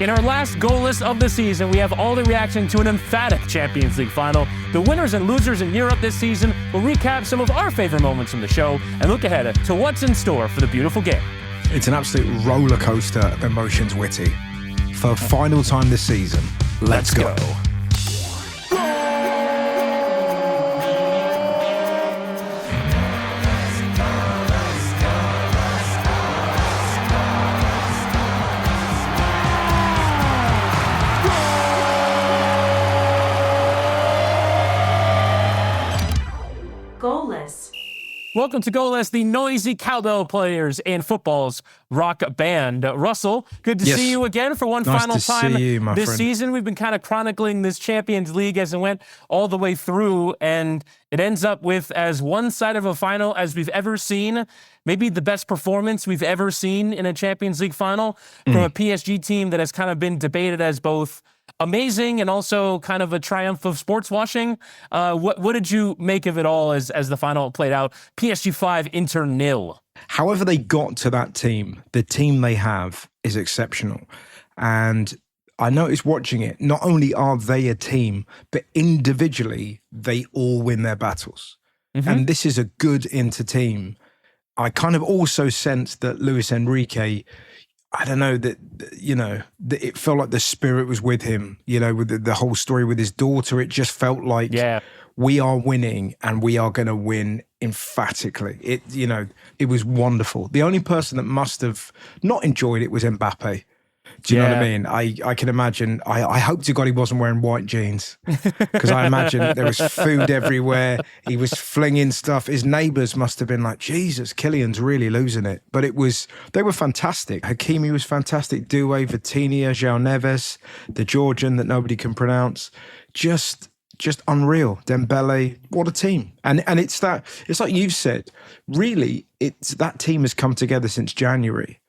In our last goalless of the season, we have all the reaction to an emphatic Champions League final, the winners and losers in Europe this season. We'll recap some of our favorite moments from the show and look ahead to what's in store for the beautiful game. It's an absolute roller coaster of emotions, Witty. For the final time this season, let's go. GoalLess. Welcome to GoalLess, the noisy cowbell players in football's rock band. Russell, good to see you again for one final time this season. We've been kind of chronicling this Champions League as it went all the way through, and it ends up with as one side of a final as we've ever seen. Maybe the best performance we've ever seen in a Champions League final from a PSG team that has kind of been debated as both amazing and also kind of a triumph of sports washing. What did you make of it all as the final played out? PSG 5, Inter 0. However they got to that team, the team they have is exceptional. And I noticed watching it, not only are they a team, but individually, they all win their battles. And this is a good Inter team. I kind of also sensed that Luis Enrique, I don't know, that it felt like the spirit was with him, with the whole story with his daughter. It just felt like we are winning and we are going to win emphatically. It was wonderful. The only person that must have not enjoyed it was Mbappe. Do you know what I mean? I can imagine. I hope to God he wasn't wearing white jeans, because I imagine there was food everywhere. He was flinging stuff. His neighbours must have been like, Jesus, Kylian's really losing it. But they were fantastic. Hakimi was fantastic. Doué, Vitinha, João Neves, the Georgian that nobody can pronounce. Just unreal. Dembele, what a team. And it's like you've said, really, it's that team has come together since January.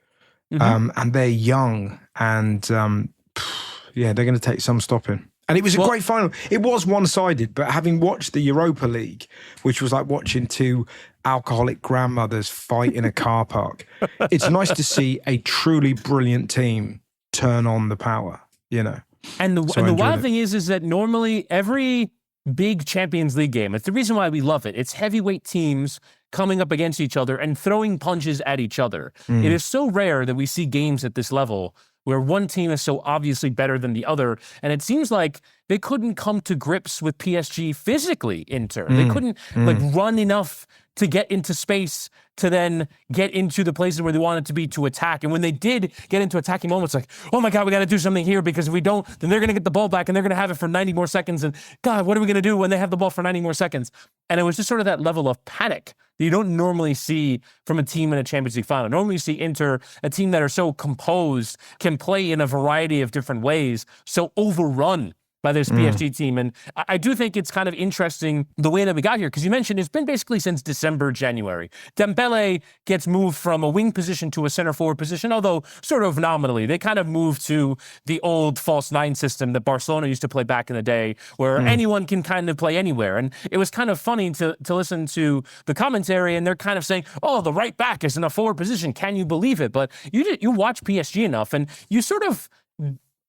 And they're young, and they're going to take some stopping. And it was a great final. It was one-sided, but having watched the Europa League, which was like watching two alcoholic grandmothers fight in a car park, it's nice to see a truly brilliant team turn on the power, And the wild thing is that normally every big Champions League game, it's the reason why we love it. It's heavyweight teams coming up against each other and throwing punches at each other. It is so rare that we see games at this level where one team is so obviously better than the other. And it seems like they couldn't come to grips with PSG physically, Inter. They couldn't run enough to get into space to then get into the places where they wanted to be to attack. And when they did get into attacking moments, like, oh my God, we got to do something here, because if we don't, then they're going to get the ball back and they're going to have it for 90 more seconds. And God, what are we going to do when they have the ball for 90 more seconds? And it was just sort of that level of panic that you don't normally see from a team in a Champions League final. Normally you see Inter, a team that are so composed, can play in a variety of different ways, so overrun by this PSG team. And I do think it's kind of interesting the way that we got here, because you mentioned it's been basically since December, January. Dembele gets moved from a wing position to a center forward position, although sort of nominally. They kind of moved to the old false nine system that Barcelona used to play back in the day, where anyone can kind of play anywhere. And it was kind of funny to listen to the commentary, and they're kind of saying, oh, the right back is in a forward position. Can you believe it? But you watch PSG enough, and you sort of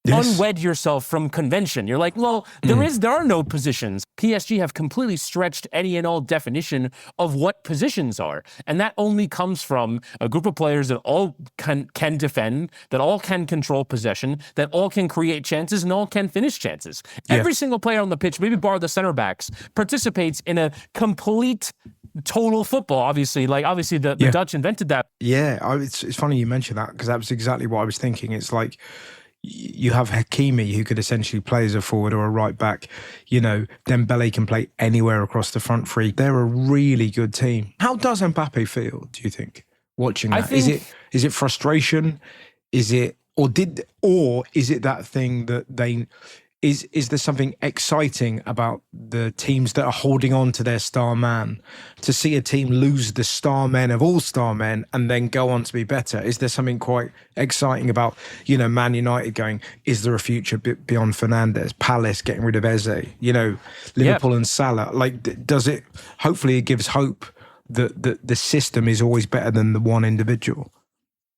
unwed yourself from convention. You're like, well, there are no positions. PSG have completely stretched any and all definition of what positions are. And that only comes from a group of players that all can defend, that all can control possession, that all can create chances, and all can finish chances. Every single player on the pitch, maybe bar the center backs, participates in a complete total football. Obviously the Dutch invented that. Yeah, it's funny you mentioned that, because that was exactly what I was thinking. It's like, you have Hakimi, who could essentially play as a forward or a right back. Dembele can play anywhere across the front three. They're a really good team. How does Mbappe feel, do you think, watching that? Is it frustration? Is it that thing that they... Is there something exciting about the teams that are holding on to their star man, to see a team lose the star men of all star men and then go on to be better? Is there something quite exciting about, Man United going, is there a future beyond Fernandes? Palace getting rid of Eze, Liverpool and Salah. Does it, hopefully it gives hope that the system is always better than the one individual.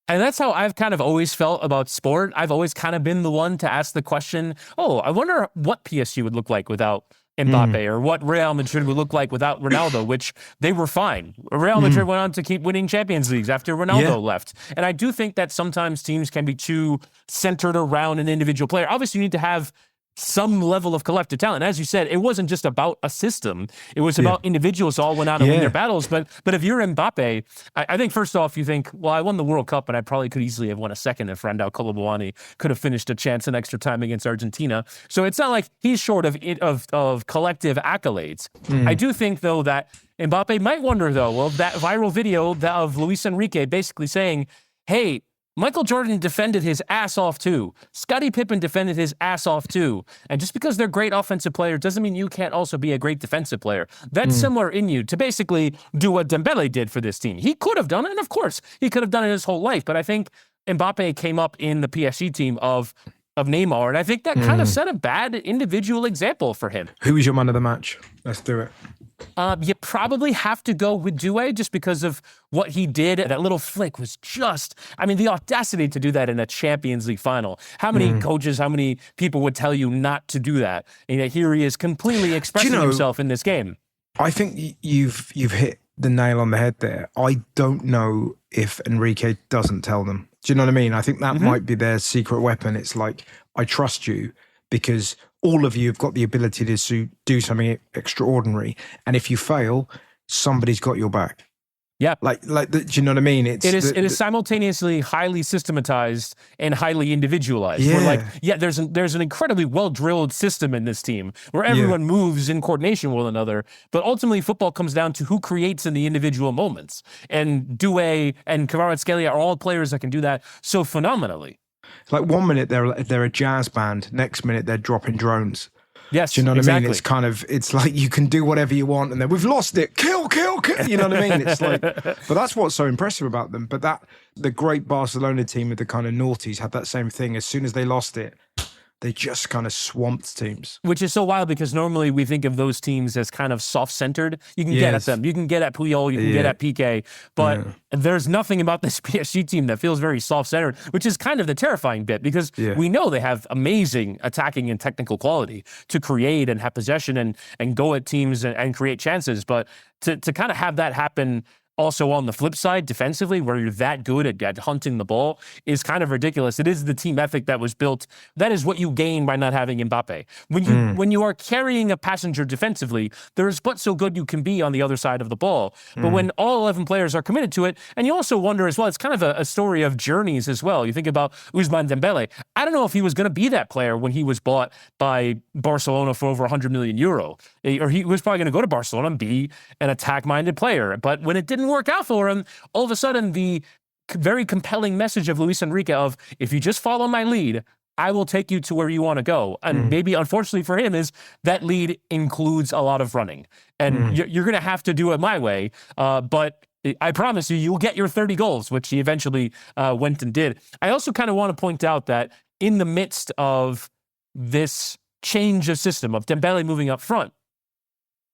And that's how I've kind of always felt about sport. I've always kind of been the one to ask the question, oh, I wonder what PSG would look like without Mbappe, or what Real Madrid would look like without Ronaldo, which they were fine. Real Madrid went on to keep winning Champions Leagues after Ronaldo left. And I do think that sometimes teams can be too centered around an individual player. Obviously, you need to have some level of collective talent. As you said, it wasn't just about a system. It was about individuals all went out and win their battles. But if you're Mbappe, I think first off, you think, well, I won the World Cup and I probably could easily have won a second if Randall Colomboani could have finished a chance in extra time against Argentina. So it's not like he's short of collective accolades. I do think, though, that Mbappe might wonder, though, well, that viral video of Luis Enrique basically saying, hey, Michael Jordan defended his ass off too. Scottie Pippen defended his ass off too. And just because they're great offensive players doesn't mean you can't also be a great defensive player. That's similar in you to basically do what Dembele did for this team. He could have done it, and of course, he could have done it his whole life. But I think Mbappe came up in the PSG team of Neymar, and I think that kind of set a bad individual example for him. Who was your man of the match? Let's do it. You probably have to go with Doué just because of what he did. That little flick was just, I mean, the audacity to do that in a Champions League final. How many coaches, how many people would tell you not to do that? And yet here he is completely expressing himself in this game. I think you've hit the nail on the head there. I don't know if Enrique doesn't tell them. Do you know what I mean? I think that might be their secret weapon. It's like, I trust you because all of you have got the ability to do something extraordinary. And if you fail, somebody's got your back. Yeah. Do you know what I mean? It is simultaneously highly systematized and highly individualized. Yeah. There's an incredibly well-drilled system in this team where everyone moves in coordination with one another. But ultimately, football comes down to who creates in the individual moments. And Doué and Kvaratskhelia are all players that can do that so phenomenally. Like 1 minute they're a jazz band, next minute they're dropping drones. Yes, do you know what exactly. I mean? It's like you can do whatever you want, and then we've lost it. Kill. You know what I mean? It's like, but that's what's so impressive about them. But the great Barcelona team with the kind of naughties had that same thing. As soon as they lost it, they just kind of swamped teams. Which is so wild because normally we think of those teams as kind of soft-centered. You can get at them. You can get at Puyol. You can get at Piqué. But there's nothing about this PSG team that feels very soft-centered, which is kind of the terrifying bit because we know they have amazing attacking and technical quality to create and have possession and go at teams and create chances. But to kind of have that happen also on the flip side, defensively, where you're that good at hunting the ball is kind of ridiculous. It is the team ethic that was built. That is what you gain by not having Mbappe. When you are carrying a passenger defensively, there is but so good you can be on the other side of the ball. But when all 11 players are committed to it, and you also wonder as well, it's kind of a story of journeys as well. You think about Ousmane Dembele. I don't know if he was going to be that player when he was bought by Barcelona for over 100 million euro. Or he was probably going to go to Barcelona and be an attack-minded player. But when it didn't work out for him, all of a sudden the very compelling message of Luis Enrique of, if you just follow my lead, I will take you to where you want to go. And maybe, unfortunately for him, is that lead includes a lot of running. And you're going to have to do it my way. But I promise you'll get your 30 goals, which he eventually went and did. I also kind of want to point out that in the midst of this change of system, of Dembele moving up front,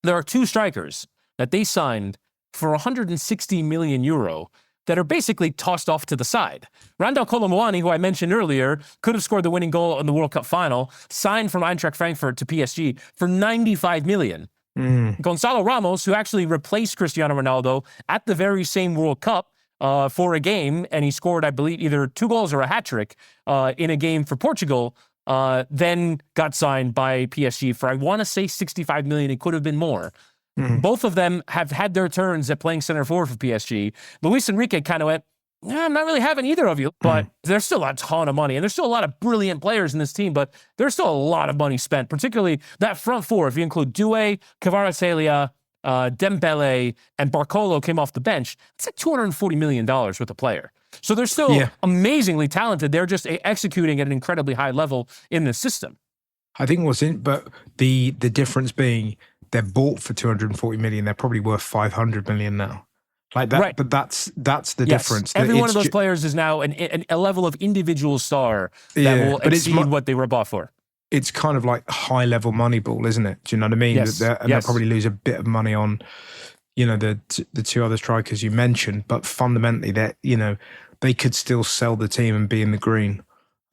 there are two strikers that they signed for 160 million euro that are basically tossed off to the side. Randall Colomboani, who I mentioned earlier, could have scored the winning goal in the World Cup final, signed from Eintracht Frankfurt to PSG for 95 million. Gonzalo Ramos, who actually replaced Cristiano Ronaldo at the very same World Cup for a game, and he scored, I believe, either 2 goals or a hat-trick in a game for Portugal, then got signed by PSG for, I want to say 65 million. It could have been more. Both of them have had their turns at playing center forward for PSG. Luis Enrique kind of went, I'm not really having either of you, but there's still a ton of money, and there's still a lot of brilliant players in this team, but there's still a lot of money spent, particularly that front four. If you include Doué, Kvaratskhelia, Dembele, and Barcolo came off the bench, it's like $240 million worth of player. So they're still amazingly talented. They're just executing at an incredibly high level in the system. I think but the difference being they're bought for 240 million. They're probably worth 500 million now. Like that, right. But that's the difference. Every one of those players is now a level of individual star that will exceed what they were bought for. It's kind of like high level Moneyball, isn't it? Do you know what I mean? Yes. They'll probably lose a bit of money on, the two other strikers you mentioned, but fundamentally, they could still sell the team and be in the green.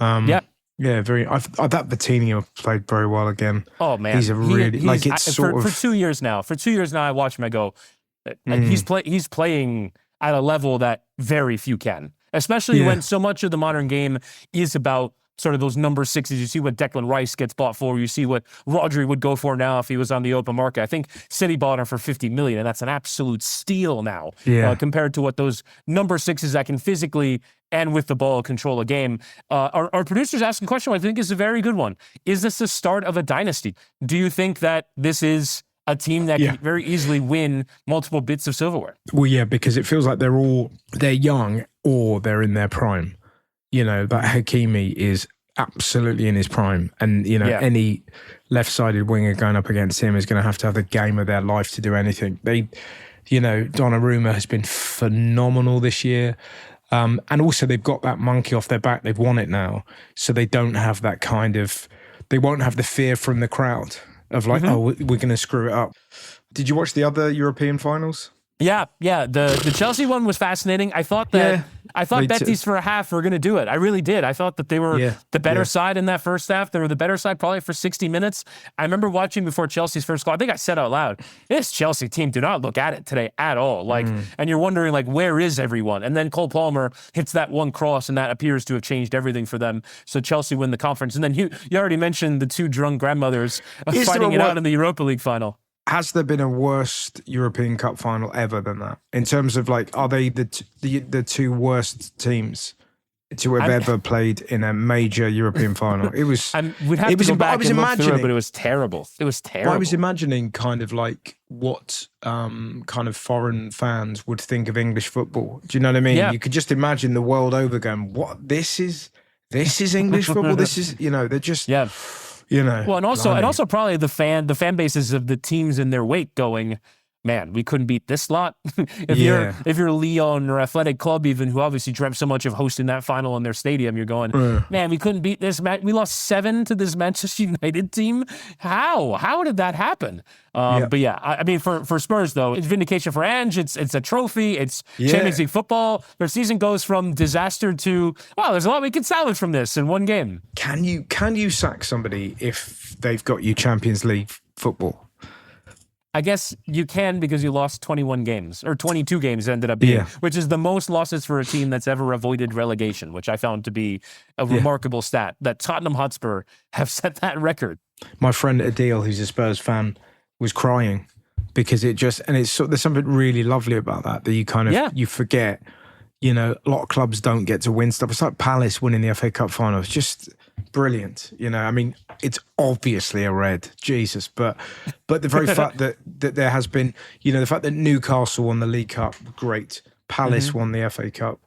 Yeah. Yeah, that Vitinha played very well again. Oh man, he's a really for 2 years now. For 2 years now, I watch him. I go, he's playing at a level that very few can. Especially when so much of the modern game is about sort of those number sixes. You see what Declan Rice gets bought for. You see what Rodri would go for now if he was on the open market. I think City bought him for 50 million, and that's an absolute steal now compared to what those number sixes that can physically and with the ball control a game. Our producer's asking a question I think is a very good one. Is this the start of a dynasty? Do you think that this is a team that can very easily win multiple bits of silverware? Well, yeah, because it feels like they're young or they're in their prime. You know, that Hakimi is absolutely in his prime. And, you know, any left-sided winger going up against him is going to have the game of their life to do anything. Donnarumma has been phenomenal this year. And also they've got that monkey off their back. They've won it now. So they don't have that they won't have the fear from the crowd of like, we're going to screw it up. Did you watch the other European finals? Yeah. The Chelsea one was fascinating. I thought Betis for a half were going to do it. I really did. I thought that they were the better side in that first half. They were the better side probably for 60 minutes. I remember watching before Chelsea's first goal. I think I said out loud, this Chelsea team do not look at it today at all. And you're wondering where is everyone? And then Cole Palmer hits that one cross, and that appears to have changed everything for them. So Chelsea win the conference. And then you already mentioned the two drunk grandmothers fighting it out in the Europa League final. Has there been a worse European Cup final ever than that? In terms of are they the two worst teams to have ever played in a major European final? It was. We'd have to go back and look through it, but it was terrible. It was terrible. I was imagining kind of what kind of foreign fans would think of English football. Do you know what I mean? Yeah. You could just imagine the world over going, "What? This is English football. This is they're just Well, and also probably the fan bases of the teams in their wake going, man, we couldn't beat this lot. If you're Lyon or Athletic Club even, who obviously dreamt so much of hosting that final in their stadium, you're going, man, we couldn't beat this match. We lost 7 to this Manchester United team. How did that happen? But I mean, for Spurs though, it's vindication for Ange. It's a trophy. It's Champions League football. Their season goes from disaster to, wow, there's a lot we can salvage from this in one game. Can you sack somebody if they've got you Champions League football? I guess you can because you lost 21 games, or 22 games ended up being, which is the most losses for a team that's ever avoided relegation, which I found to be a remarkable stat, that Tottenham Hotspur have set that record. My friend Adil, who's a Spurs fan, was crying because there's something really lovely about that you kind of, you forget, a lot of clubs don't get to win stuff. It's like Palace winning the FA Cup final. It's just brilliant. I mean, it's obviously a red, Jesus, but the very fact that there has been, the fact that Newcastle won the League Cup, great. Palace won the FA Cup.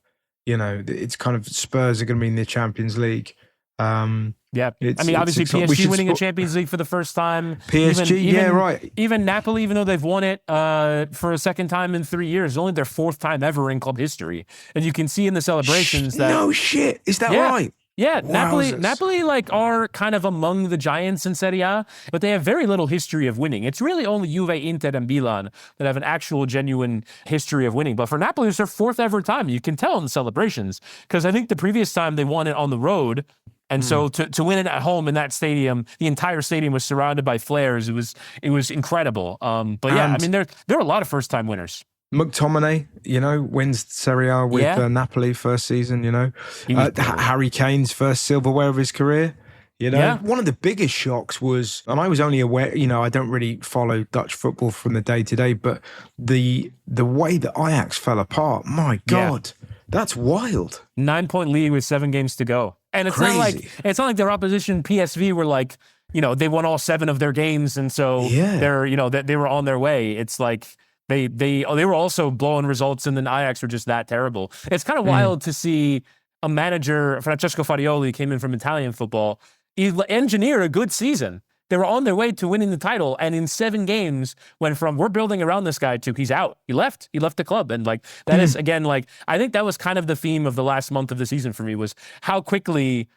It's kind of Spurs are going to be in the Champions League. I mean, obviously PSG winning a Champions League for the first time. PSG, even Napoli, even though they've won it for a second time in 3 years, only their 4th time ever in club history. And you can see in the celebrations that... No shit, is that right? Yeah, Napoli are kind of among the giants in Serie A, but they have very little history of winning. It's really only Juve, Inter, and Milan that have an actual, genuine history of winning. But for Napoli, it's their 4th ever time. You can tell in the celebrations, because I think the previous time they won it on the road, and so to win it at home in that stadium, the entire stadium was surrounded by flares. It was incredible. But yeah, I mean, there are a lot of first-time winners. McTominay, wins Serie A with Napoli first season, Harry Kane's first silverware of his career, One of the biggest shocks was, and I was only aware, I don't really follow Dutch football from the day to day, but the way that Ajax fell apart, my God, that's wild. 9-point lead with 7 games to go. And it's not like their opposition PSV were they won all 7 of their games, and so they were on their way. It's like they were also blowing results, and then Ajax were just that terrible. It's kind of wild to see a manager, Francesco Farioli, came in from Italian football, engineer a good season. They were on their way to winning the title, and in 7 games went from we're building around this guy to he's out. He left the club, and that is again I think that was kind of the theme of the last month of the season for me, was how quickly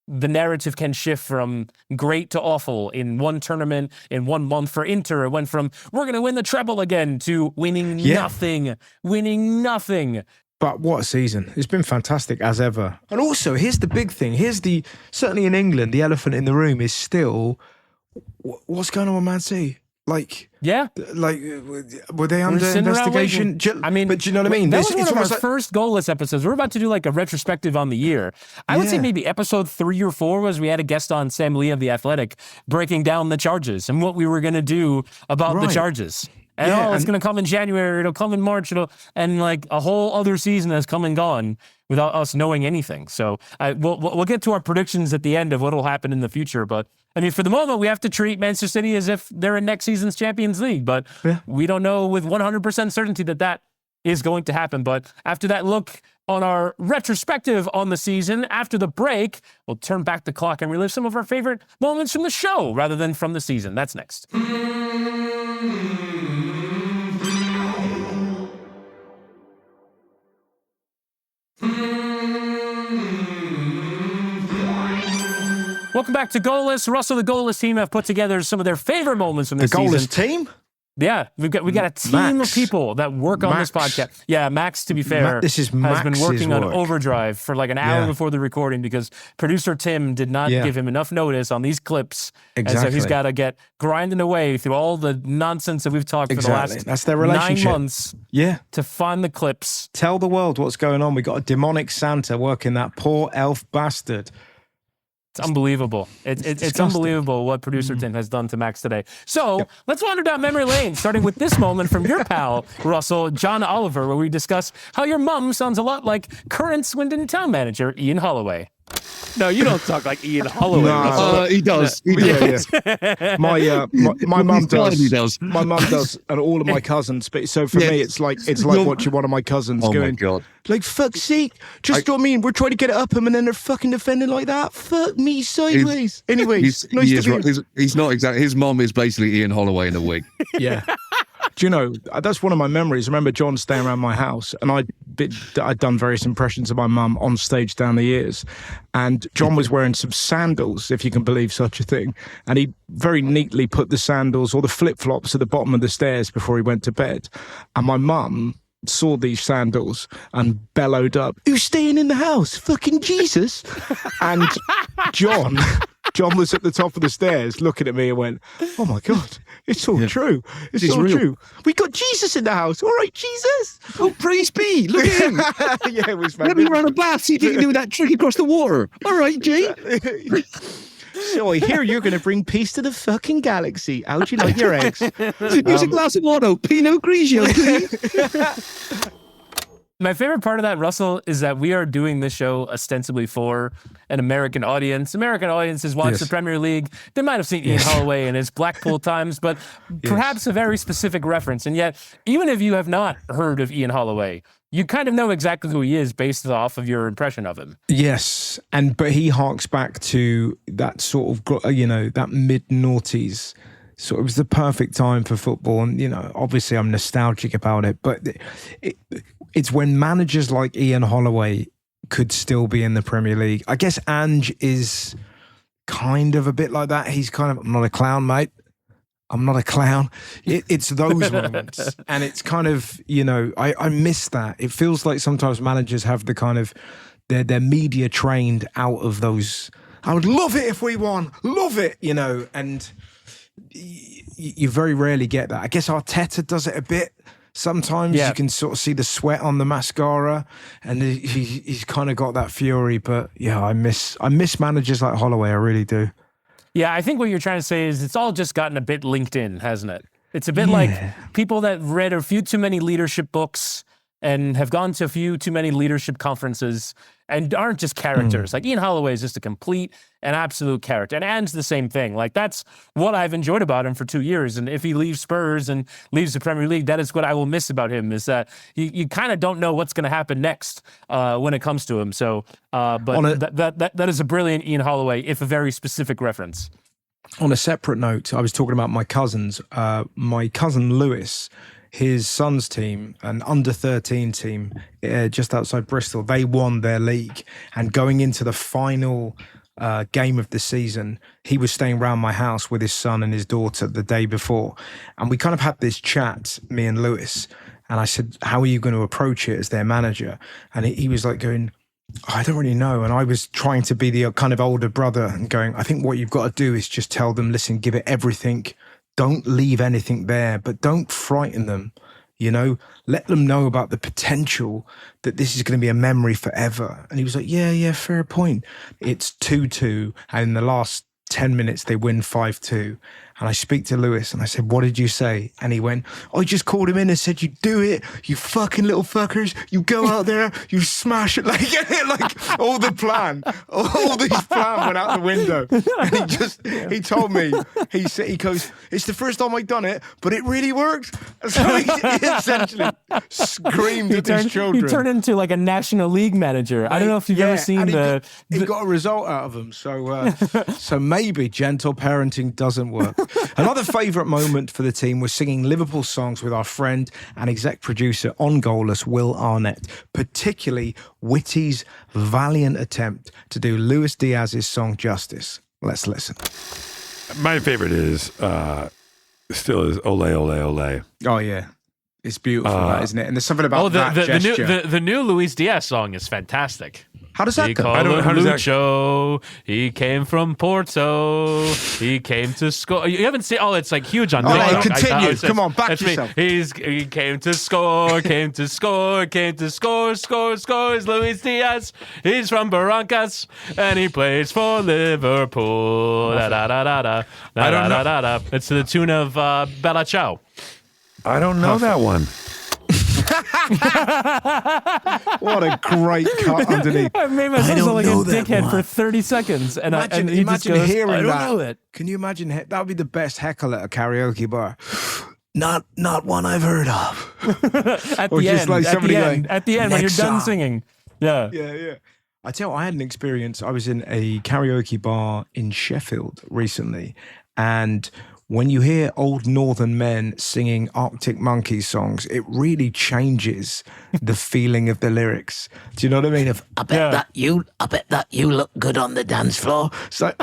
the narrative can shift from great to awful in one tournament, in 1 month. For Inter, it went from we're going to win the treble again to winning nothing. But what a season. It's been fantastic as ever. And also, here's the big thing. Certainly in England, the elephant in the room is still, what's going on with Man City? Were they under investigation? But do you know what I mean? That was one of our first GoalLess episodes. We're about to do like a retrospective on the year. I would say maybe episode 3 or 4 was we had a guest on, Sam Lee of The Athletic, breaking down the charges and what we were going to do about the charges. And it's going to come in January, it'll come in March, and like a whole other season has come and gone without us knowing anything. So we'll get to our predictions at the end of what will happen in the future. But I mean, for the moment, we have to treat Manchester City as if they're in next season's Champions League. But we don't know with 100% certainty that is going to happen. But after that look on our retrospective on the season, after the break, we'll turn back the clock and relive some of our favorite moments from the show rather than from the season. That's next. Welcome back to GoalLess. Russell, the GoalLess team have put together some of their favorite moments from this season. The GoalLess team? Yeah, we got a team of people that work on this podcast. Yeah, Max, to be fair, has been working on overdrive for like an hour before the recording because producer Tim did not give him enough notice on these clips. Exactly. And so he's got to get grinding away through all the nonsense that we've talked for the last That's their relationship. 9 months to find the clips. Tell the world what's going on. We got a demonic Santa working that poor elf bastard. It's unbelievable. It's unbelievable what producer Tim has done to Max today. So let's wander down memory lane, starting with this moment from your pal, Russell, John Oliver, where we discuss how your mum sounds a lot like current Swindon town manager, Ian Holloway. No, you don't talk like Ian Holloway. No, he does. He does. Yeah. My mum does. He does. My mum does, and all of my cousins. But so for me, it's like watching one of my cousins going, my God. Like, fuck's sake. Just what I mean, we're trying to get it up him, and then they're fucking defending like that. Fuck me sideways. Anyways, he's not exactly. His mum is basically Ian Holloway in a wig. Yeah. Do you know, that's one of my memories. I remember John staying around my house, and I'd done various impressions of my mum on stage down the years. And John was wearing some sandals, if you can believe such a thing. And he very neatly put the sandals or the flip-flops at the bottom of the stairs before he went to bed. And my mum saw these sandals and bellowed up, "Who's staying in the house? Fucking Jesus." And John was at the top of the stairs looking at me and went, "Oh my God, it's all true. It's all true. We got Jesus in the house. All right, Jesus. Oh, praise be. Look at him." Yeah, it was let me run a bath so you can do that trick across the water. All right, Jay. So I hear you're going to bring peace to the fucking galaxy. How'd you like your eggs? Use a glass of water, Pinot Grigio, please. My favorite part of that, Russell, is that we are doing this show ostensibly for an American audience. American audiences watch the Premier League. They might have seen Ian Holloway in his Blackpool times, but perhaps a very specific reference. And yet, even if you have not heard of Ian Holloway, you kind of know exactly who he is based off of your impression of him. Yes, but he harks back to that sort of, that mid-noughties. So it was the perfect time for football. And, obviously I'm nostalgic about it, but it's when managers like Ian Holloway could still be in the Premier League. I guess Ange is kind of a bit like that. He's kind of, "I'm not a clown, mate. I'm not a clown." It's those moments. And it's kind of, I miss that. It feels like sometimes managers have the kind of, they're media trained out of those. "I would love it if we won. Love it," and you very rarely get that. I guess Arteta does it a bit. Sometimes you can sort of see the sweat on the mascara, and he's kind of got that fury. But I miss managers like Holloway. I really do. Yeah, I think what you're trying to say is it's all just gotten a bit linked in, hasn't it? It's a bit like people that read a few too many leadership books and have gone to a few too many leadership conferences and aren't just characters. Like Ian Holloway is just a complete and absolute character. And Anne's the same thing. Like that's what I've enjoyed about him for 2 years. And if he leaves Spurs and leaves the Premier League, that is what I will miss about him, is that you kind of don't know what's going to happen next when it comes to him. So, that is a brilliant Ian Holloway, if a very specific reference. On a separate note, I was talking about my cousins. My cousin Lewis, his son's team, an under-13 team just outside Bristol, they won their league. And going into the final game of the season, he was staying around my house with his son and his daughter the day before. And we kind of had this chat, me and Lewis, And I said, how are you going to approach it as their manager? And he was like going, I don't really know. And I was trying to be the kind of older brother and going, I think what you've got to do is just tell them, listen, give it everything. Don't leave anything there, but don't frighten them. Let them know about the potential that this is going to be a memory forever. And he was like, yeah, fair point. It's 2-2. And in the last 10 minutes, they win 5-2. And I speak to Lewis and I said, what did you say? And he went, I just called him in and said, you do it, you fucking little fuckers. You go out there, you smash it. Like all the plan, all this plan went out the window. And he told me, he goes, it's the first time I've done it, but it really worked. So he essentially screamed at his children. He turned into like a National League manager. I don't know if you've ever seen he got a result out of him. So maybe gentle parenting doesn't work. Another favourite moment for the team was singing Liverpool songs with our friend and exec producer on GoalLess, Will Arnett, particularly Whitty's valiant attempt to do Luis Diaz's song justice. Let's listen. My favorite is still is Ole, Ole, Ole. Oh, yeah. It's beautiful, that, isn't it? And there's something about that gesture. The new Luis Diaz song is fantastic. How does that go? How does Lucho. He came from Porto. He came to score. You haven't seen? Oh, it's like huge on. Continue. Come on, back yourself. He came to score. Came to score. Came to score. Scores. Luis Diaz. He's from Barrancas and he plays for Liverpool. Da da da da da. I don't know. It's to the tune of Bella Ciao. I don't know that one. What a great cut underneath. I made myself sound like a dickhead for 30 seconds. And he just goes, hearing I don't that. know it. Can you imagine? That would be the best heckle at a karaoke bar. Not one I've heard of. At the end, when you're done singing. Yeah. Yeah. I tell you, I had an experience. I was in a karaoke bar in Sheffield recently, and when you hear old northern men singing Arctic Monkeys songs, it really changes the feeling of the lyrics. Do you know what I mean? I bet that you look good on the dance floor. It's like,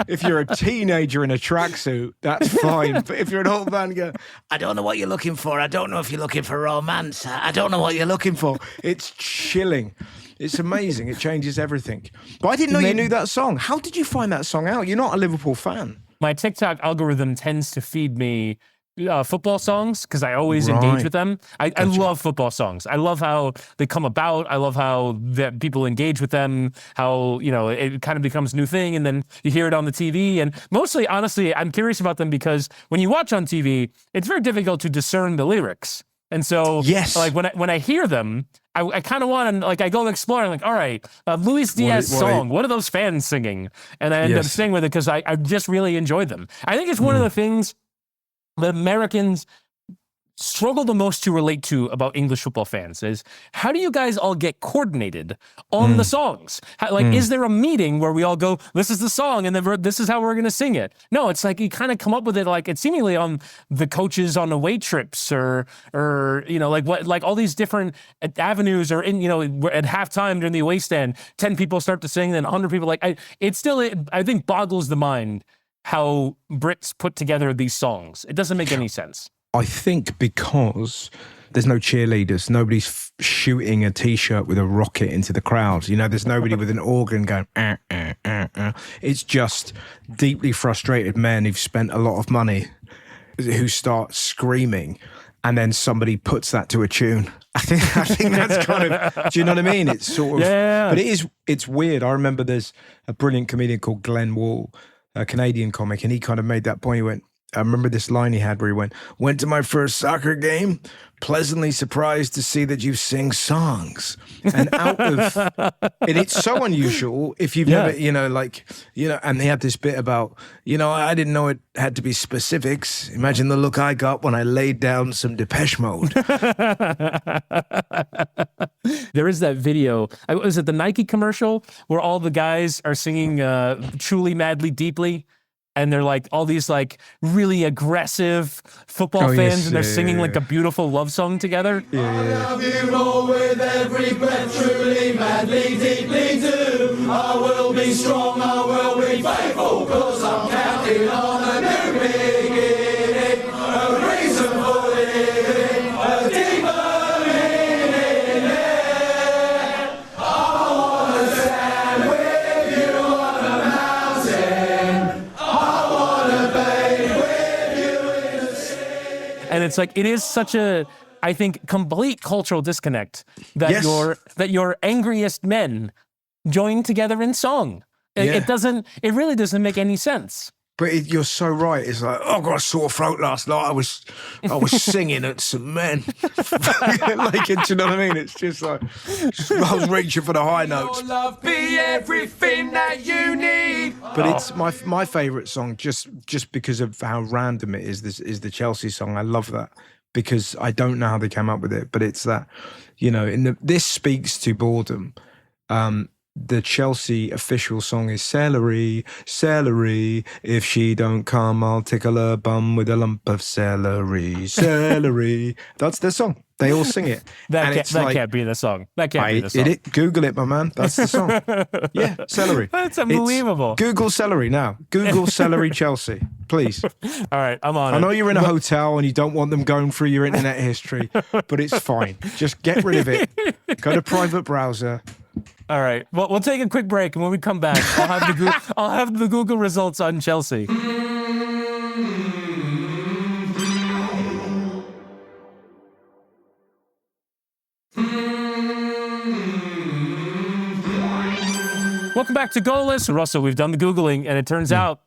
if you're a teenager in a tracksuit, that's fine. But if you're an old man, go, I don't know what you're looking for. I don't know if you're looking for romance. I don't know what you're looking for. It's chilling. It's amazing. It changes everything. But I didn't know you knew that song. How did you find that song out? You're not a Liverpool fan. My TikTok algorithm tends to feed me football songs because I always engage with them. I love football songs. I love how they come about. I love how people engage with them, how, it kind of becomes a new thing and then you hear it on the TV. And mostly, honestly, I'm curious about them because when you watch on TV, it's very difficult to discern the lyrics. And so, like when I hear them, I kind of want to, I go exploring, all right, Luis Diaz song, what are those fans singing? And I end up staying with it because I just really enjoyed them. I think it's one of the things that Americans struggle the most to relate to about English football fans is how do you guys all get coordinated on the songs? Is there a meeting where we all go, this is the song and then this is how we're going to sing it? No, it's like you kind of come up with it it's seemingly on the coaches on away trips or all these different avenues or in, at halftime during the away stand, 10 people start to sing, then 100 people I think boggles the mind how Brits put together these songs. It doesn't make any sense. I think because there's no cheerleaders, nobody's shooting a T-shirt with a rocket into the crowd. There's nobody with an organ going, It's just deeply frustrated men who've spent a lot of money who start screaming and then somebody puts that to a tune. I think that's kind of, do you know what I mean? It's sort of, but it's weird. I remember there's a brilliant comedian called Glenn Wall, a Canadian comic, and he kind of made that point. He went, I remember this line he had where he went to my first soccer game, pleasantly surprised to see that you sing songs. And and it's so unusual if you've never, and they had this bit about, I didn't know it had to be specifics. Imagine the look I got when I laid down some Depeche Mode. There is that video, was it the Nike commercial where all the guys are singing Truly, Madly, Deeply? And they're all these really aggressive football fans, and they're singing a beautiful love song together. I love you more with every breath, truly, madly, deeply do. I will be strong, I will be faithful, cause I'm counting on a new beginning. A reason for this And it's like, it is such a, I think, complete cultural disconnect that your angriest men join together in song. It really doesn't make any sense. But you're so right. It's like, I got a sore throat last night. I was singing at some men. Like, do you know what I mean? It's just like, I was reaching for the high notes. Your love be everything that you need. But it's my favourite song, just because of how random it is. This is the Chelsea song. I love that because I don't know how they came up with it, but it's that, this speaks to boredom. The Chelsea official song is celery, celery. If she don't come, I'll tickle her bum with a lump of celery, celery. That's their song. They all sing it. That can't be the song. That can't be the song. Google it, my man. That's the song. Yeah, celery. That's unbelievable. Google celery now. Google celery Chelsea, please. All right, I'm on it. I know you're in a hotel and you don't want them going through your internet history, but it's fine. Just get rid of it. Go to private browser. All right. Well, we'll take a quick break, and when we come back, I'll have the Google results on Chelsea. Welcome back to GoalLess. Russell, we've done the Googling, and it turns out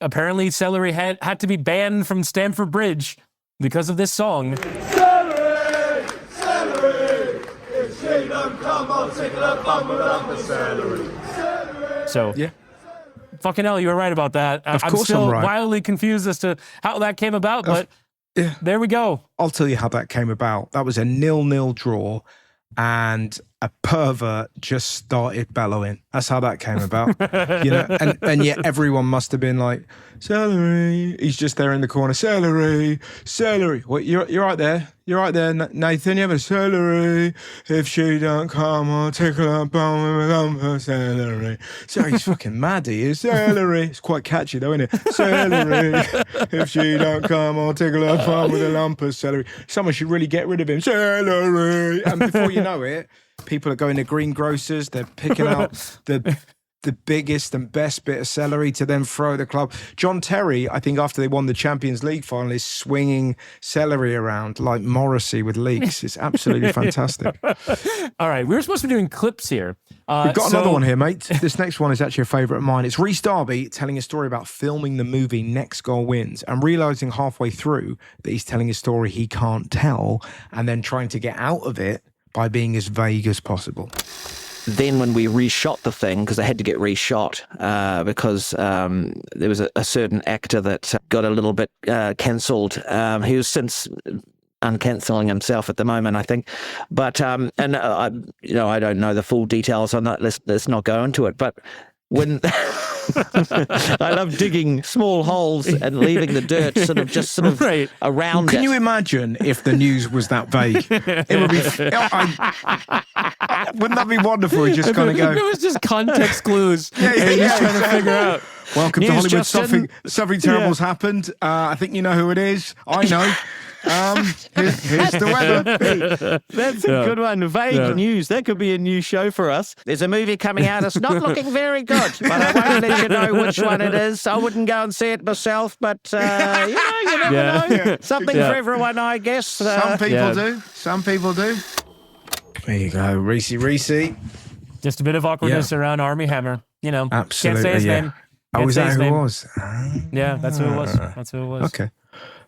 apparently celery had to be banned from Stamford Bridge because of this song. Celery, celery. If she don't come, I'll tickle her bum with a lump of celery. So, yeah. Fucking hell, you were right about that. Of course I'm still I'm right. wildly confused as to how that came about, but there we go. I'll tell you how that came about. That was a 0-0 draw, and a pervert just started bellowing. That's how that came about. And yet everyone must have been like, celery. He's just there in the corner, celery, celery. What, you're right there. You're right there, Nathan. You have a celery. If she don't come, I'll tickle her bum with a lump of celery. So he's fucking mad, he is. Celery. It's quite catchy though, isn't it? Celery. If she don't come, I'll tickle her bum with a lump of celery. Someone should really get rid of him. Celery. And before you know it, people are going to greengrocers. They're picking out the biggest and best bit of celery to then throw at the club. John Terry, I think after they won the Champions League final, is swinging celery around like Morrissey with leeks. It's absolutely fantastic. All right, we were supposed to be doing clips here. We've got another one here, mate. This next one is actually a favourite of mine. It's Rhys Darby telling a story about filming the movie Next Goal Wins and realising halfway through that he's telling a story he can't tell and then trying to get out of it by being as vague as possible. Then when we reshot the thing, because I had to get reshot because there was a certain actor that got a little bit cancelled. He was since uncancelling himself at the moment, I think. But I don't know the full details on that. Let's not go into it. But when I love digging small holes and leaving the dirt sort of right around Can it. you imagine if the news was that vague? It would be. Wouldn't that be wonderful? You're just going to go. It was just context clues. Yeah, You're just trying to figure out. Welcome News, to Hollywood. Justin. Something terrible's happened. I think you know who it is. I know. Here's the weather. That's a good one. Vague news. That could be a new show for us. There's a movie coming out. It's not looking very good, but I won't let you know which one it is. I wouldn't go and see it myself, but you never know. Yeah. Something for everyone, I guess. Some people do. Some people do. There you go, Reese. Just a bit of awkwardness around Armie Hammer. Absolutely. Can't say his name. Oh, was that who it name. was? Yeah, that's who it was. That's who it was. Okay.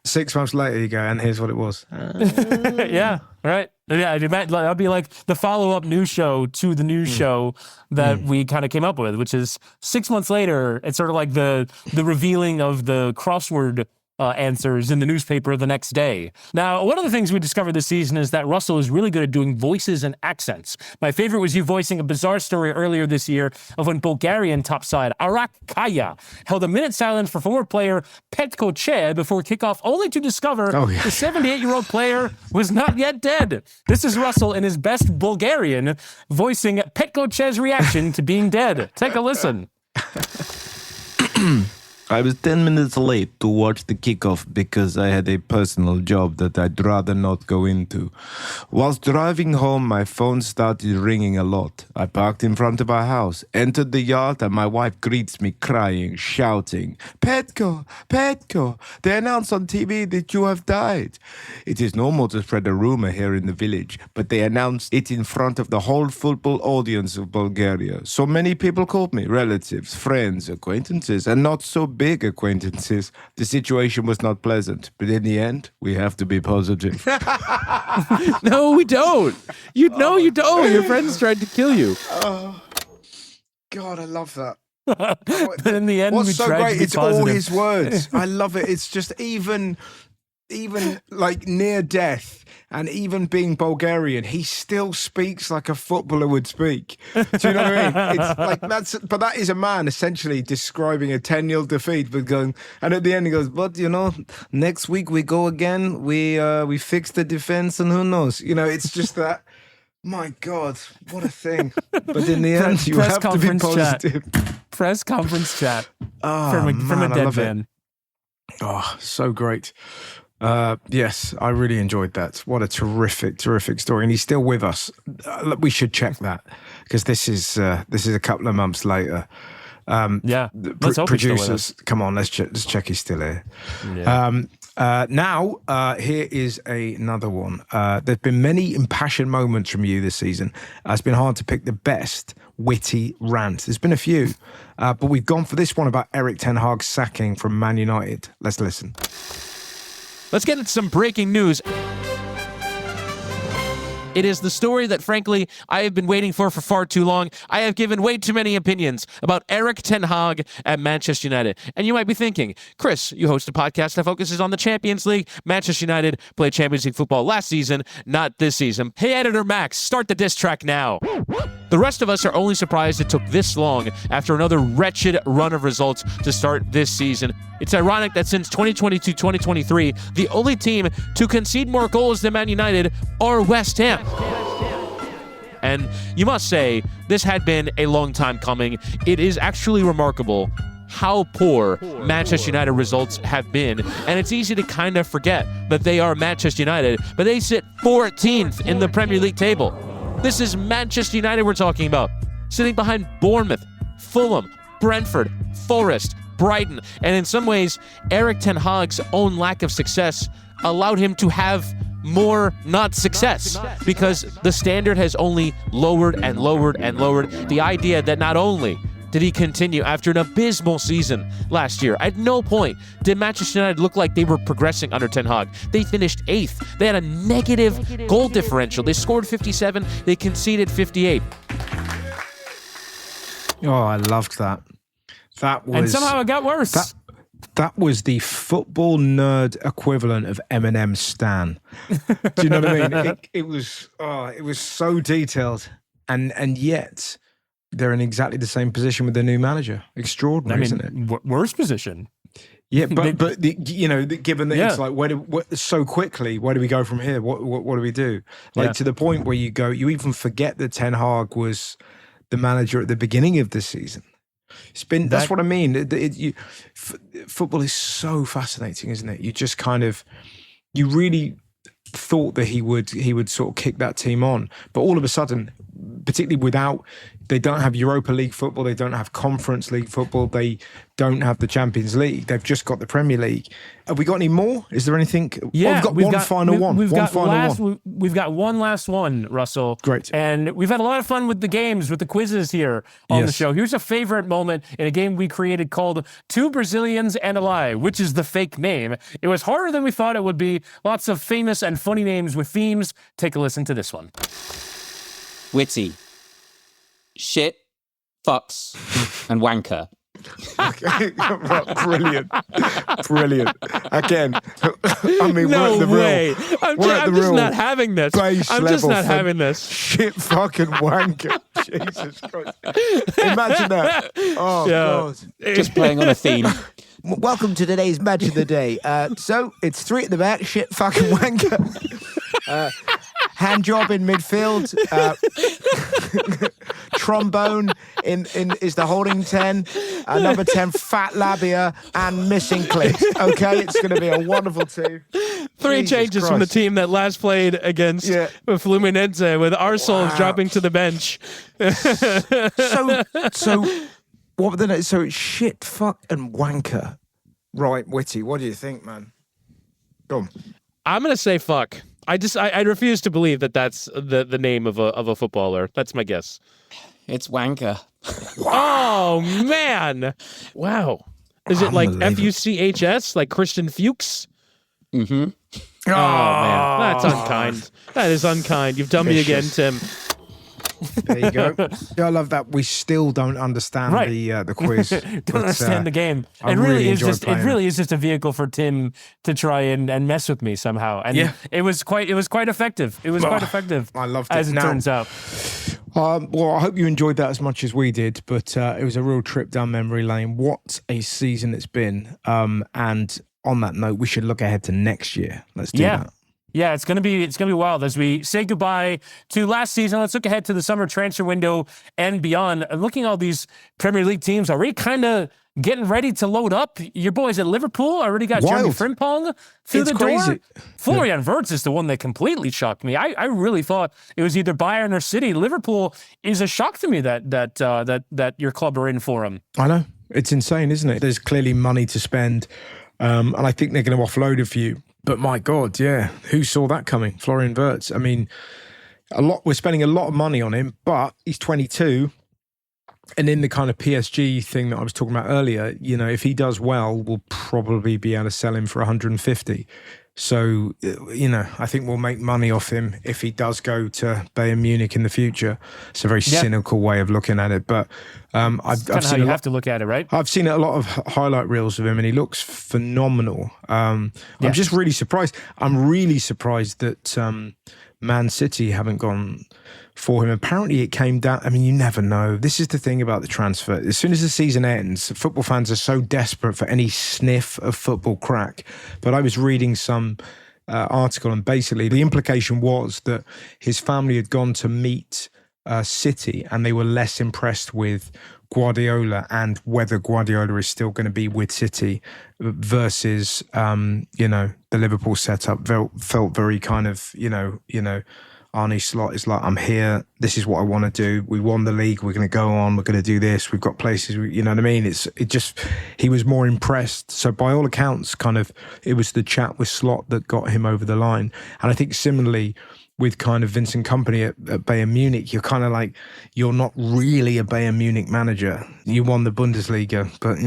6 months later, you go, and here's what it was. Yeah, right. Yeah, that'd be like the follow-up news show to the news show that we kind of came up with, which is 6 months later. It's sort of like the revealing of the crossword answers in the newspaper the next day. Now, one of the things we discovered this season is that Russell is really good at doing voices and accents. My favorite was you voicing a bizarre story earlier this year of when Bulgarian topside Arak Kaya held a minute silence for former player Petko Che before kickoff, only to discover the 78-year-old player was not yet dead. This is Russell in his best Bulgarian voicing Petko Che's reaction to being dead. Take a listen. I was 10 minutes late to watch the kickoff because I had a personal job that I'd rather not go into. Whilst driving home, my phone started ringing a lot. I parked in front of our house, entered the yard, and my wife greets me crying, shouting, Petko, Petko, they announced on TV that you have died. It is normal to spread a rumor here in the village, but they announced it in front of the whole football audience of Bulgaria. So many people called me, relatives, friends, acquaintances, and not so big acquaintances. The situation was not pleasant, but in the end, we have to be positive. No, we don't. You don't. Your friends tried to kill you. God, I love that. But in the end, What's we so tried great? to be It's positive. all his words. I love it. It's just even like near death and even being Bulgarian, he still speaks like a footballer would speak. Do you know what I mean? It's like but that is a man essentially describing a 10-0 defeat, but going, and at the end he goes, but next week we go again. We fix the defense, and who knows? It's just that. My God, what a thing! But in the end, you have to be positive. Press conference chat Oh, from a I dead love it. man. Oh, so great. Yes, I really enjoyed that. What a terrific story. And he's still with us. We should check that because this is a couple of months later. Yeah, let's hope he's still with us. Producers, come on, let's check he's still here. Yeah. Now, here is another one. There've been many impassioned moments from you this season. It's been hard to pick the best witty rant. There's been a few, but we've gone for this one about Erik ten Hag's sacking from Man United. Let's listen. Let's get into some breaking news. It is the story that, frankly, I have been waiting for far too long. I have given way too many opinions about Erik ten Hag at Manchester United. And you might be thinking, Chris, you host a podcast that focuses on the Champions League. Manchester United played Champions League football last season, not this season. Hey, editor Max, start the diss track now. The rest of us are only surprised it took this long after another wretched run of results to start this season. It's ironic that since 2022-2023, the only team to concede more goals than Man United are West Ham. And you must say, this had been a long time coming. It is actually remarkable how poor Manchester United results have been. And it's easy to kind of forget that they are Manchester United, but they sit 14th in the Premier League table. This is Manchester United we're talking about, sitting behind Bournemouth, Fulham, Brentford, Forest, Brighton. And in some ways, Erik ten Hag's own lack of success allowed him to have more not success, because the standard has only lowered and lowered and lowered. The idea that not only did he continue after an abysmal season last year, at no point did Manchester United look like they were progressing under Ten Hag. They finished 8th. They had a negative goal differential. They scored 57. They conceded 58. Oh, I loved that. That was, and somehow it got worse. That was the football nerd equivalent of Eminem Stan. Do you know what I mean? It was so detailed, and yet they're in exactly the same position with their new manager. Extraordinary, isn't it? Worst position. Yeah, but given that it's like so quickly, where do we go from here? What do we do? Like to the point where you even forget that Ten Hag was the manager at the beginning of this season. That's what I mean. Football is so fascinating, isn't it? You just you really thought that he would sort of kick that team on, but all of a sudden, particularly they don't have Europa League football, they don't have Conference League football, they don't have the Champions League, they've just got the Premier League. Have we got any more? Is there anything? Yeah, we've got one last one, Russell. Great. And we've had a lot of fun with the games, with the quizzes here on the show. Here's a favorite moment in a game we created called Two Brazilians and a Lie, which is the fake name. It was harder than we thought it would be. Lots of famous and funny names with themes. Take a listen to this one. Witty. Shit, fucks, and wanker. Brilliant. Again, I mean, no we're at the way. real. I'm just not having this. I'm just not having this. Shit, fucking wanker. Jesus Christ! Imagine that. Oh God. Just playing on a theme. Welcome to today's match of the day. So it's 3 at the back. Shit, fucking wanker. Hand job in midfield. Trombone is the holding 10. Number 10, fat labia and missing clicks. Okay, it's going to be a wonderful team. Three Jesus changes Christ. from the team that last played against Fluminense, with Arsenal dropping to the bench. So what were the names? So it's shit, fuck, and wanker. Right, Witty, what do you think, man? Go on. I'm gonna say fuck. I refuse to believe that that's the name of a footballer. That's my guess. It's wanker. Oh man! Wow. Is it like Fuchs, like Christian Fuchs? Mm-hmm. Oh man, that's unkind. That is unkind. You've done me again, Tim. There you go. Yeah, I love that. We still don't understand the quiz. Don't understand the game. I It really is enjoy just playing a vehicle for Tim to try and mess with me somehow. And it was quite effective. It was quite effective. I loved it. As it turns out. Well, I hope you enjoyed that as much as we did, but it was a real trip down memory lane. What a season it's been. And on that note, we should look ahead to next year. Let's do that. Yeah, it's gonna be wild as we say goodbye to last season. Let's look ahead to the summer transfer window and beyond. And looking at all these Premier League teams already kind of getting ready to load up. Your boys at Liverpool already got Jeremy Frimpong through the door. Florian Wirtz is the one that completely shocked me. I really thought it was either Bayern or City. Liverpool is a shock to me that your club are in for him. I know. It's insane, isn't it? There's clearly money to spend, and I think they're going to offload a few. But my God, yeah, who saw that coming? Florian Wirtz. I mean, we're spending a lot of money on him, but he's 22. And in the kind of PSG thing that I was talking about earlier, you know, if he does well, we'll probably be able to sell him for 150. So, you know, I think we'll make money off him if he does go to Bayern Munich in the future. It's a very cynical way of looking at it, but I've seen how you have to look at it, right? I've seen a lot of highlight reels of him, and he looks phenomenal. I'm just really surprised. I'm really surprised that Man City haven't gone for him. Apparently it came down, I mean, you never know. This is the thing about the transfer. As soon as the season ends, football fans are so desperate for any sniff of football crack. But I was reading some article, and basically the implication was that his family had gone to meet City, and they were less impressed with Guardiola and whether Guardiola is still going to be with City versus, you know, the Liverpool setup felt very kind of, you know, Arne Slot is like, I'm here. This is what I want to do. We won the league. We're going to go on. We're going to do this. We've got places. You know what I mean? He was more impressed. So by all accounts, kind of, it was the chat with Slot that got him over the line. And I think similarly with kind of Vincent Kompany at Bayern Munich, you're kind of like, you're not really a Bayern Munich manager. You won the Bundesliga, but do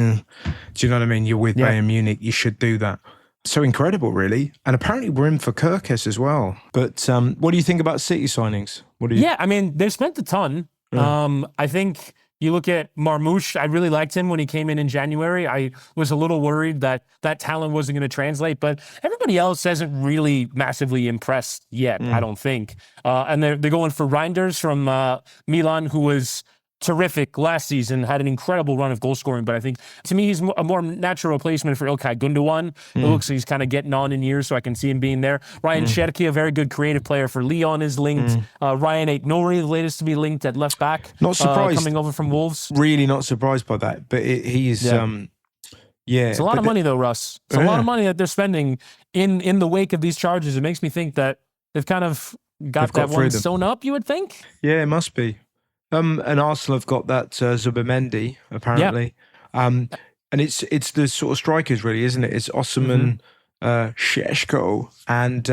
you know what I mean? You're with Bayern Munich. You should do that. So incredible, really. And apparently we're in for Kirkes as well. But what do you think about City signings? I mean, they've spent a ton. I think you look at Marmoush. I really liked him when he came in January. I was a little worried that talent wasn't going to translate, but everybody else hasn't really massively impressed yet, I don't think. And they're going for Reinders from Milan, who was terrific last season, had an incredible run of goal scoring, but I think to me he's a more natural replacement for Ilkay Gundogan. It looks like he's kind of getting on in years, so I can see him being there. Ryan Cherki, a very good creative player for Lyon, is linked. Ryan Aït-Nouri, the latest to be linked at left back. Not surprised. Coming over from Wolves. Really not surprised by that, but he's it's a lot of money though, Russ. It's a lot of money that they're spending in the wake of these charges. It makes me think that they've kind of got that one sewn up, you would think? Yeah, it must be. And Arsenal have got that Zubimendi, apparently. And it's the sort of strikers, really, isn't it? It's Osman, Šeško, and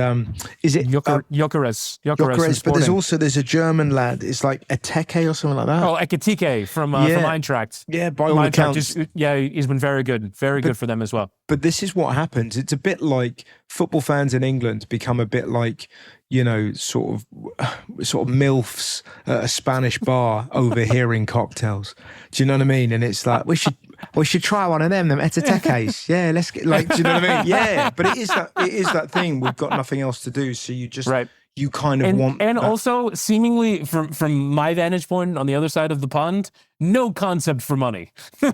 is it Gyökeres? But there's a German lad. It's like Eteke or something like that. Oh, Ekitike from Eintracht. Yeah, by all accounts. He's been very good. Very good for them as well. But this is what happens. It's a bit like football fans in England become a bit like, you know, sort of MILFs at a Spanish bar overhearing cocktails. Do you know what I mean? And it's like, we should try one of them Etatekes. Yeah, let's get, like, do you know what I mean? Yeah, but it is that thing. We've got nothing else to do, so you just you kind of want. And that. Also, seemingly from my vantage point on the other side of the pond, no concept for money.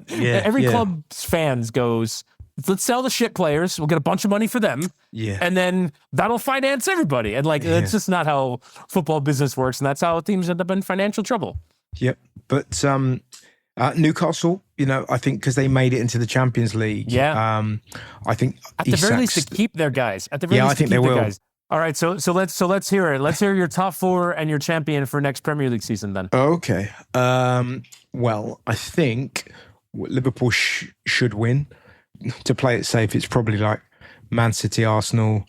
Every club's fans goes, let's sell the shit players. We'll get a bunch of money for them. Yeah. And then that'll finance everybody. And that's just not how football business works. And that's how teams end up in financial trouble. Yep. But Newcastle, I think because they made it into the Champions League. Yeah. I think at the very least to keep their guys. At the very least I think to keep they their will. guys. All right, so let's hear it. Let's hear your top 4 and your champion for next Premier League season then. Okay. Well, I think Liverpool should win. To play it safe, it's probably like Man City, Arsenal,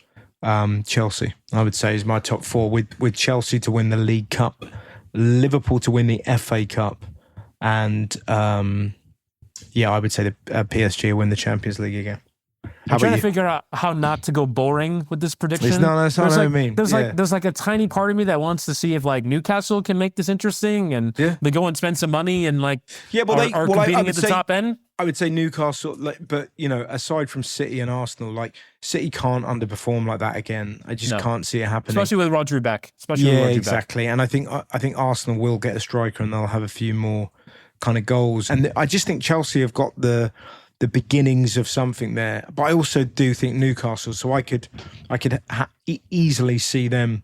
Chelsea, I would say is my top 4 with Chelsea to win the League Cup, Liverpool to win the FA Cup, and I would say the PSG will win the Champions League again. I'm trying to figure out how not to go boring with this prediction. That's not what I mean. There's like a tiny part of me that wants to see if like Newcastle can make this interesting and they go and spend some money and are competing at the top end. I would say Newcastle, but aside from City and Arsenal, like City can't underperform like that again. I just can't see it happening, especially with Rodri back. Exactly. And I think Arsenal will get a striker and they'll have a few more kind of goals. And I just think Chelsea have got the beginnings of something there, but I also do think Newcastle. So I could easily see them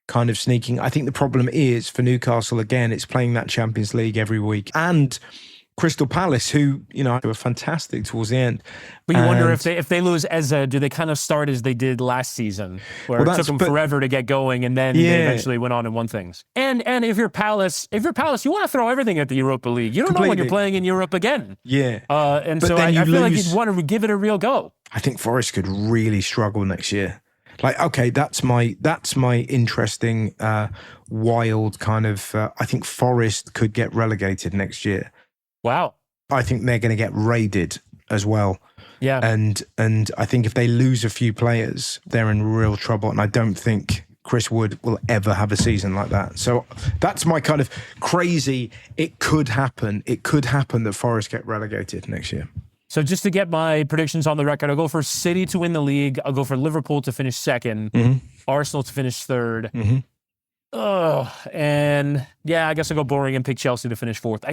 kind of sneaking. I think the problem is for Newcastle again, it's playing that Champions League every week, and Crystal Palace, who were fantastic towards the end. But you wonder if they lose Eze, do they kind of start as they did last season, where it took them forever to get going, and then they eventually went on and won things. And if you're Palace, you want to throw everything at the Europa League. You don't know when you're playing in Europe again. Yeah. I feel like you'd want to give it a real go. I think Forest could really struggle next year. Like, okay, that's my interesting, wild kind of. I think Forest could get relegated next year. Wow. I think they're going to get raided as well. Yeah. And I think if they lose a few players, they're in real trouble. And I don't think Chris Wood will ever have a season like that. So that's my kind of crazy, it could happen. It could happen that Forest get relegated next year. So just to get my predictions on the record, I'll go for City to win the league. I'll go for Liverpool to finish second. Arsenal to finish third. And I guess I'll go boring and pick Chelsea to finish fourth.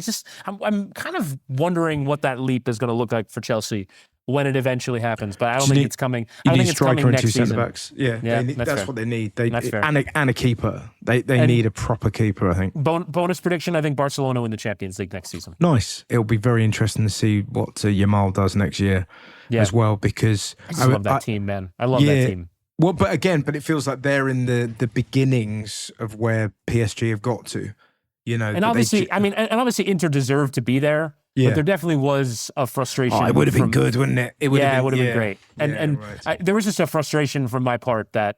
I'm kind of wondering what that leap is going to look like for Chelsea when it eventually happens, but I don't think it's coming. I think it's coming next season. Centre-backs. That's what they need. That's fair. And a keeper. They need a proper keeper, I think. Bonus prediction, I think Barcelona win the Champions League next season. Nice. It'll be very interesting to see what Yamal does next year as well, because I just love that team, man. I love that team. Well, but it feels like they're in the beginnings of where PSG have got to, And obviously, obviously Inter deserved to be there. Yeah. But there definitely was a frustration. It would have been good, wouldn't it? It would have been great. And there was just a frustration from my part that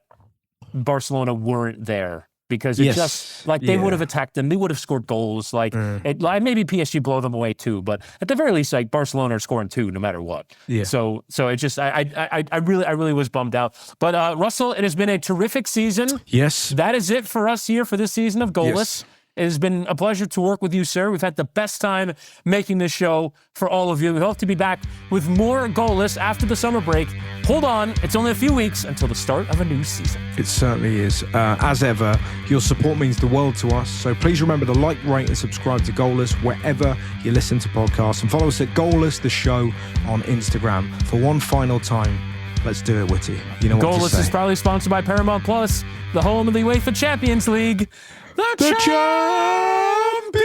Barcelona weren't there. Because it just they would have attacked them, they would have scored goals. Maybe PSG blow them away too, but at the very least, like Barcelona are scoring 2 no matter what. Yeah. So it just I really was bummed out. But Russell, it has been a terrific season. Yes, that is it for us here for this season of GoalLess. Yes. It has been a pleasure to work with you, sir. We've had the best time making this show for all of you. We hope to be back with more GoalLess after the summer break. Hold on, it's only a few weeks until the start of a new season. It certainly is. As ever, your support means the world to us. So please remember to like, rate, and subscribe to GoalLess wherever you listen to podcasts. And follow us at GoalLess, the show, on Instagram. For one final time, let's do it, Witty. You know what to say. GoalLess is proudly sponsored by Paramount Plus, the home of the UEFA Champions League. The champions!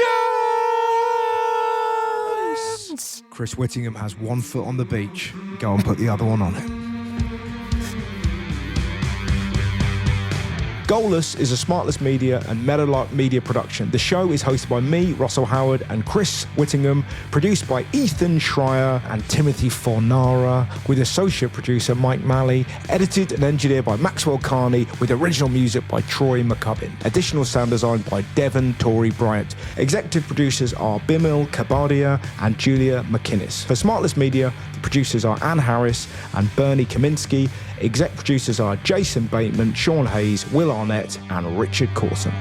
Chris Whittingham has one foot on the beach. Go and put the other one on it. GoalLess is a Smartless Media and Meadowlark Media production. The show is hosted by me, Russell Howard, and Chris Whittingham, produced by Ethan Schreier and Timothy Fornara, with associate producer Mike Malley, edited and engineered by Maxwell Carney, with original music by Troy McCubbin. Additional sound design by Devon Torrey Bryant. Executive producers are Bimil Kabadia and Julia McInnes. For Smartless Media, the producers are Anne Harris and Bernie Kaminsky. Exec producers are Jason Bateman, Sean Hayes, Will Arnett, and Richard Corson.